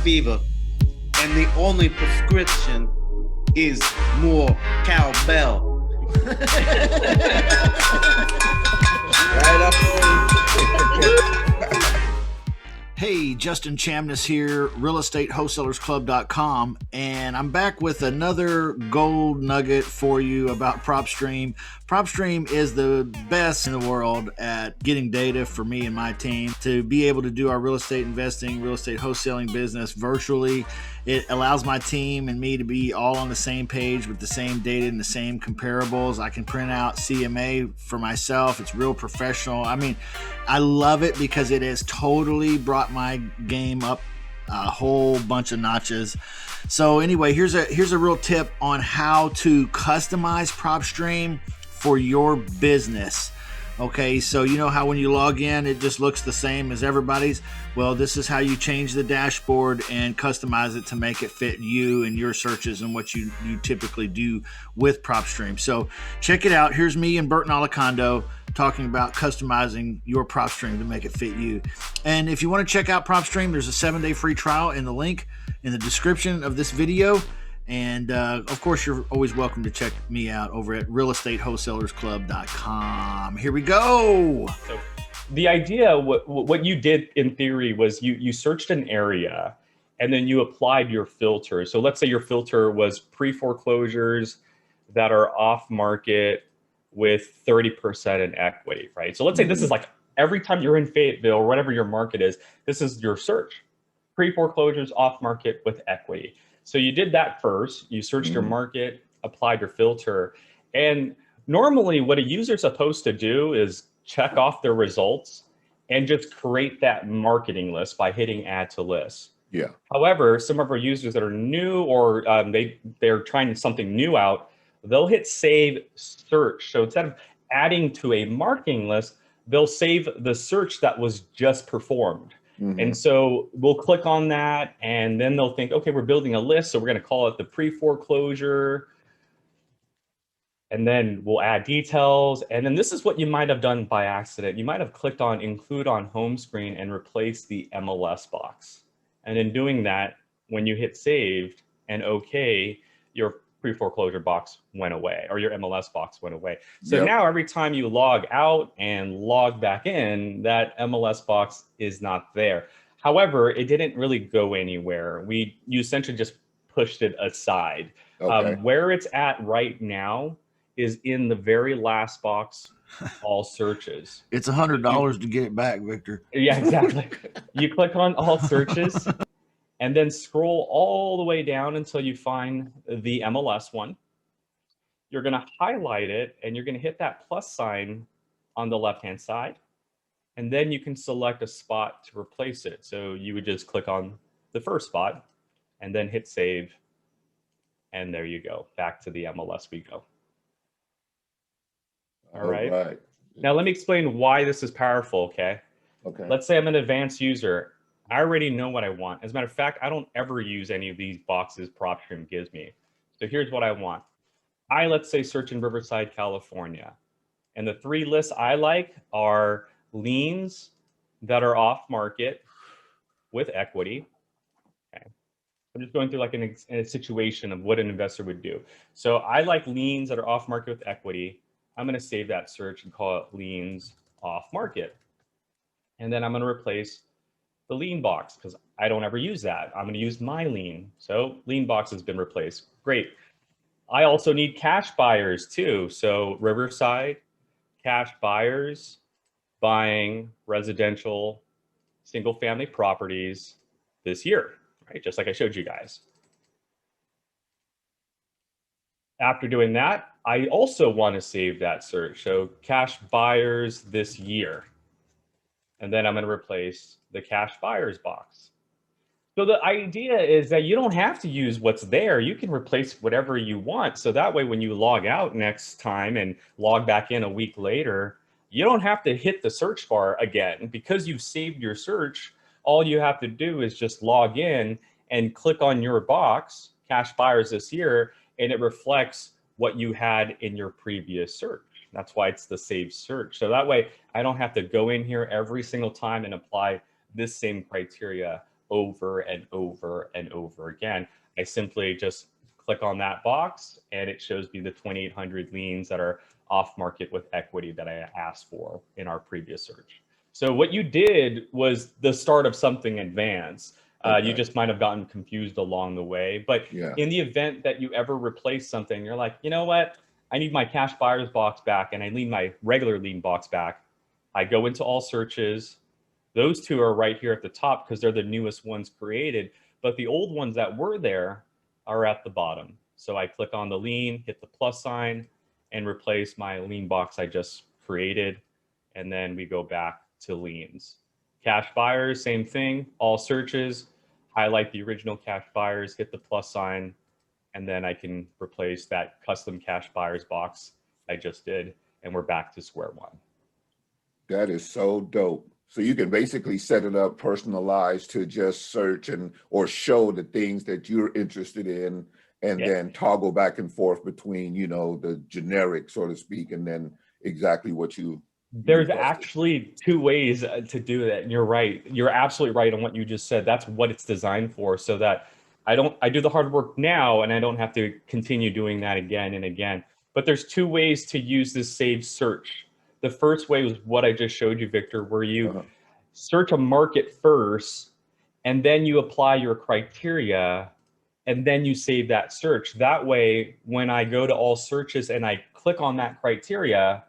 fever, and the only prescription is more cowbell. Right up. Hey, Justin Chamness here, realestatewholesalerclub.com, and I'm back with another gold nugget for you about PropStream. PropStream is the best in the world at getting data for me and my team to be able to do our real estate investing, real estate wholesaling business virtually. It allows my team and me to be all on the same page with the same data and the same comparables. I can print out CMA for myself. It's real professional. I mean, I love it because it has totally brought my game up a whole bunch of notches. So anyway, here's a real tip on how to customize PropStream for your business. Okay, so you know how when you log in, it just looks the same as everybody's? Well, this is how you change the dashboard and customize it to make it fit you and your searches and what you typically do with PropStream. So check it out. Here's me and Burton Alacondo talking about customizing your PropStream to make it fit you. And if you want to check out PropStream, there's a 7-day free trial in the link in the description of this video. And of course, you're always welcome to check me out over at realestatewholesalerclub.com. Here we go. So the idea, what you did in theory was you searched an area and then you applied your filter. So let's say your filter was pre-foreclosures that are off market with 30% in equity, right? So let's say this is like every time you're in Fayetteville or whatever your market is, this is your search. Pre-foreclosures off market with equity. So you did that first, you searched your market, applied your filter. And normally what a user is supposed to do is check off their results and just create that marketing list by hitting add to list. Yeah. However, some of our users that are new or they're trying something new out, they'll hit save search. So instead of adding to a marketing list, they'll save the search that was just performed. And so we'll click on that and then they'll think, okay, we're building a list. So we're going to call it the pre-foreclosure. And then we'll add details. And then this is what you might have done by accident. You might have clicked on include on home screen and replace the MLS box. And in doing that, when you hit saved and okay, your pre-foreclosure box went away or your MLS box went away. So now every time you log out and log back in, that MLS box is not there. However, it didn't really go anywhere. You essentially just pushed it aside. Okay. Where it's at right now is in the very last box, all searches. It's $100 to get it back, Victor. Yeah, exactly. You click on all searches and then scroll all the way down until you find the MLS one. You're going to highlight it and you're going to hit that plus sign on the left-hand side. And then you can select a spot to replace it. So you would just click on the first spot and then hit save. And there you go. Back to the MLS we go. All right. Now let me explain why this is powerful, okay? Okay. Let's say I'm an advanced user. I already know what I want. As a matter of fact, I don't ever use any of these boxes PropStream gives me. So here's what I want. Let's say search in Riverside, California. And the 3 lists I like are liens that are off market with equity. Okay. I'm just going through like a situation of what an investor would do. So I like liens that are off market with equity. I'm going to save that search and call it liens off market. And then I'm going to replace the lien box because I don't ever use that. I'm going to use my lien. So lien box has been replaced. Great. I also need cash buyers too. So Riverside, cash buyers buying residential single family properties this year, right? Just like I showed you guys. After doing that, I also want to save that search. So cash buyers this year. And then I'm going to replace the cash buyers box. So the idea is that you don't have to use what's there. You can replace whatever you want. So that way, when you log out next time and log back in a week later, you don't have to hit the search bar again because you've saved your search. All you have to do is just log in and click on your box, cash buyers this year, and it reflects what you had in your previous search. That's why it's the saved search. So that way I don't have to go in here every single time and apply this same criteria over and over and over again. I simply just click on that box and it shows me the 2,800 liens that are off market with equity that I asked for in our previous search. So what you did was the start of something advanced. You just might have gotten confused along the way. But in the event that you ever replace something, you're like, you know what? I need my cash buyers box back and I need my regular lien box back. I go into all searches. Those two are right here at the top because they're the newest ones created. But the old ones that were there are at the bottom. So I click on the lien, hit the plus sign, and replace my lien box I just created. And then we go back to liens. Cash buyers, same thing, all searches, highlight the original cash buyers, hit the plus sign, and then I can replace that custom cash buyers box I just did, and we're back to square one. That is so dope. So you can basically set it up personalized to just search and or show the things that you're interested in, and then toggle back and forth between, you know, the generic, so to speak, and then exactly what you There's actually two ways to do that. And you're right. You're absolutely right on what you just said. That's what it's designed for, so that I do the hard work now and I don't have to continue doing that again and again. But there's two ways to use this save search. The first way was what I just showed you, Victor, where you search a market first and then you apply your criteria and then you save that search. That way, when I go to all searches and I click on that criteria,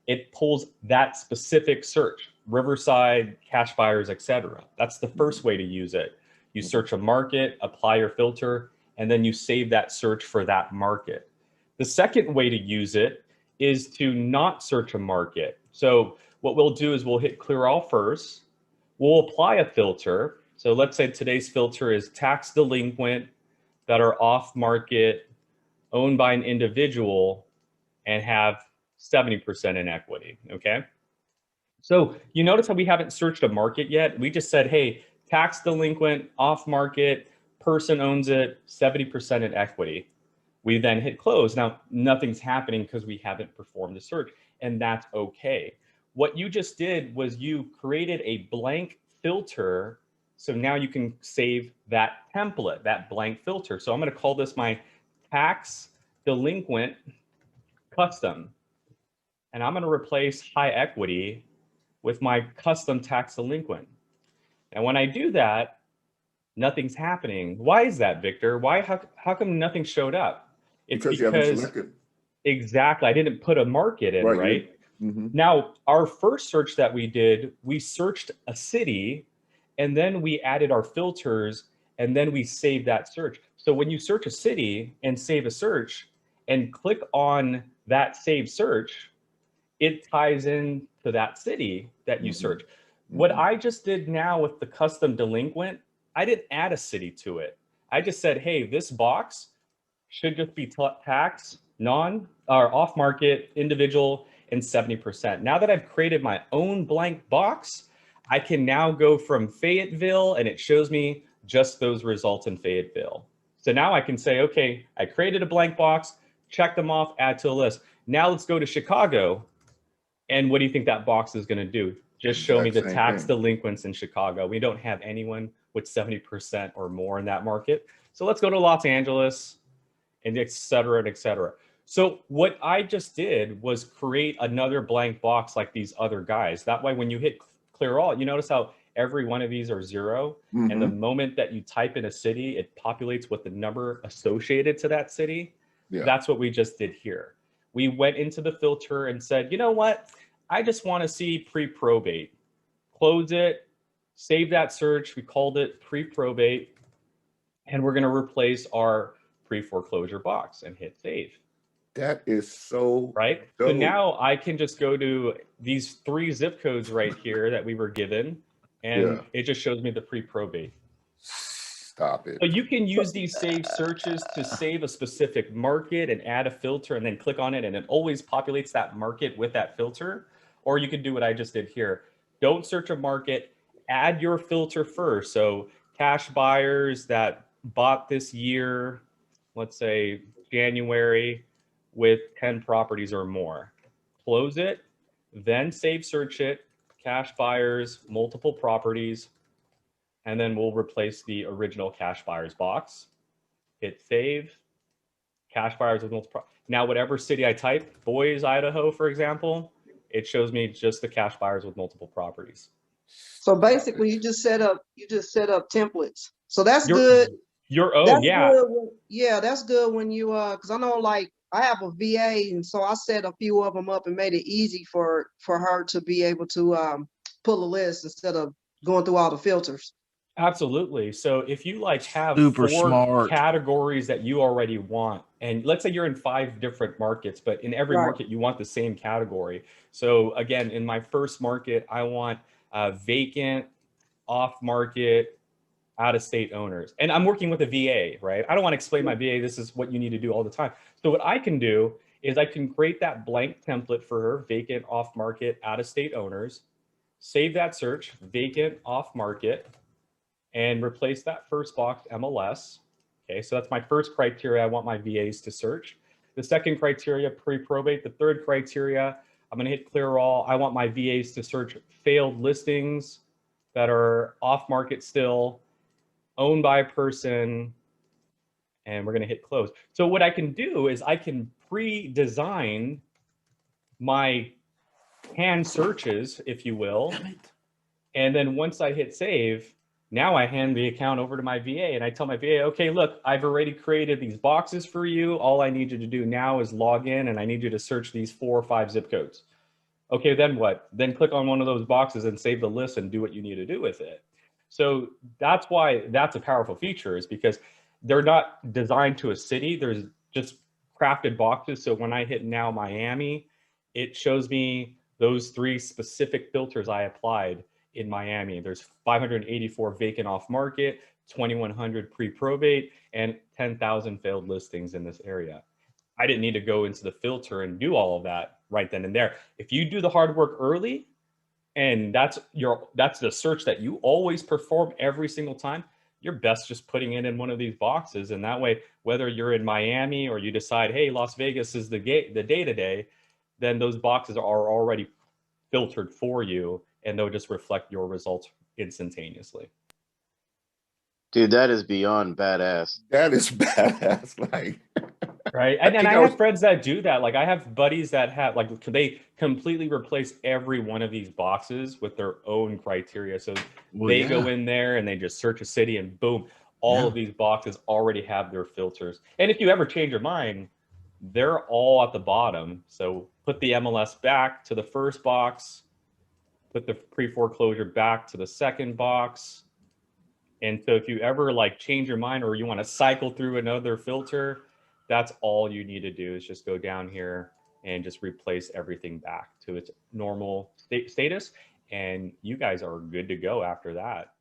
it pulls that specific search, Riverside, cash buyers, etc. That's the first way to use it. You search a market, apply your filter, and then you save that search for that market. The second way to use it is to not search a market. So what we'll do is we'll hit clear all first. We'll apply a filter. So let's say today's filter is tax delinquent that are off market, owned by an individual, and have 70% in equity, okay? So you notice how we haven't searched a market yet? We just said, hey, tax delinquent, off market, person owns it, 70% in equity. We then hit close. Now, nothing's happening because we haven't performed the search, and that's okay. What you just did was you created a blank filter, so now you can save that template, that blank filter. So I'm gonna call this my tax delinquent custom. And I'm going to replace high equity with my custom tax delinquent. And when I do that, nothing's happening. Why is that, Victor? How come nothing showed up? It's because you haven't selected. Exactly. I didn't put a market in, right? Now, our first search that we did, we searched a city, and then we added our filters, and then we saved that search. So when you search a city and save a search and click on that save search, it ties in to that city that you search. What I just did now with the custom delinquent, I didn't add a city to it. I just said, hey, this box should just be tax, non or off market, individual, and 70%. Now that I've created my own blank box, I can now go from Fayetteville and it shows me just those results in Fayetteville. So now I can say, okay, I created a blank box, check them off, add to the list. Now let's go to Chicago. And what do you think that box is going to do? Just show me the tax delinquents in Chicago. We don't have anyone with 70% or more in that market. So let's go to Los Angeles, and et cetera, and et cetera. So what I just did was create another blank box like these other guys. That way, when you hit clear all, you notice how every one of these are 0. And the moment that you type in a city, it populates with the number associated to that city. That's what we just did here. We went into the filter and said, you know what? I just want to see pre-probate. Close it, save that search. We called it pre-probate, and we're going to replace our pre-foreclosure box and hit save. That is so right. dope. So now I can just go to these 3 zip codes right here that we were given, and it just shows me the pre-probate. Stop it. So you can use these save searches to save a specific market and add a filter and then click on it, and it always populates that market with that filter. Or you could do what I just did here. Don't search a market, add your filter first. So cash buyers that bought this year, let's say January, with 10 properties or more. Close it, then save search it, cash buyers, multiple properties, and then we'll replace the original cash buyers box. Hit save. Cash buyers with multiple. Now, whatever city I type, Boise, Idaho, for example, it shows me just the cash buyers with multiple properties. So basically, you just set up templates. So that's Your good. own, That's yeah. good that's good when you because I know, like, I have a VA, and so I set a few of them up and made it easy for her to be able to pull a list instead of going through all the filters. Absolutely. So if you like have Super 4 smart. categories that you already want, and let's say you're in 5 different markets, but in every Right. market you want the same category. So again, in my first market, I want vacant, off market, out of state owners. And I'm working with a VA, right? I don't want to explain my VA, this is what you need to do all the time. So what I can do is I can create that blank template for her, vacant, off market, out of state owners, save that search, vacant, off market, and replace that first box MLS. Okay, so that's my first criteria I want my VAs to search. The second criteria, pre-probate. The third criteria, I'm gonna hit clear all. I want my VAs to search failed listings that are off market still, owned by a person, and we're gonna hit close. So what I can do is I can pre-design my hand searches, if you will. And then once I hit save, now I hand the account over to my VA and I tell my VA, okay, look, I've already created these boxes for you. All I need you to do now is log in and I need you to search these 4 or 5 zip codes. Okay, then what? Then click on one of those boxes and save the list and do what you need to do with it. So that's why that's a powerful feature, is because they're not designed to a city. There's just crafted boxes. So when I hit now Miami, it shows me those 3 specific filters I applied in Miami. There's 584 vacant off market, 2,100 pre-probate, and 10,000 failed listings in this area. I didn't need to go into the filter and do all of that right then and there. If you do the hard work early, and that's the search that you always perform every single time, you're best just putting it in one of these boxes. And that way, whether you're in Miami or you decide, hey, Las Vegas is the day-to-day, then those boxes are already filtered for you and they'll just reflect your results instantaneously. Dude, that is beyond badass. That is badass. Like, right. And then think I I have was- friends that do that. Like I have buddies that have, like, they completely replace every one of these boxes with their own criteria. So they go in there and they just search a city and boom, all of these boxes already have their filters. And if you ever change your mind, they're all at the bottom. So put the MLS back to the first box, put the pre-foreclosure back to the second box. And so if you ever like change your mind or you want to cycle through another filter, that's all you need to do is just go down here and just replace everything back to its normal status. And you guys are good to go after that.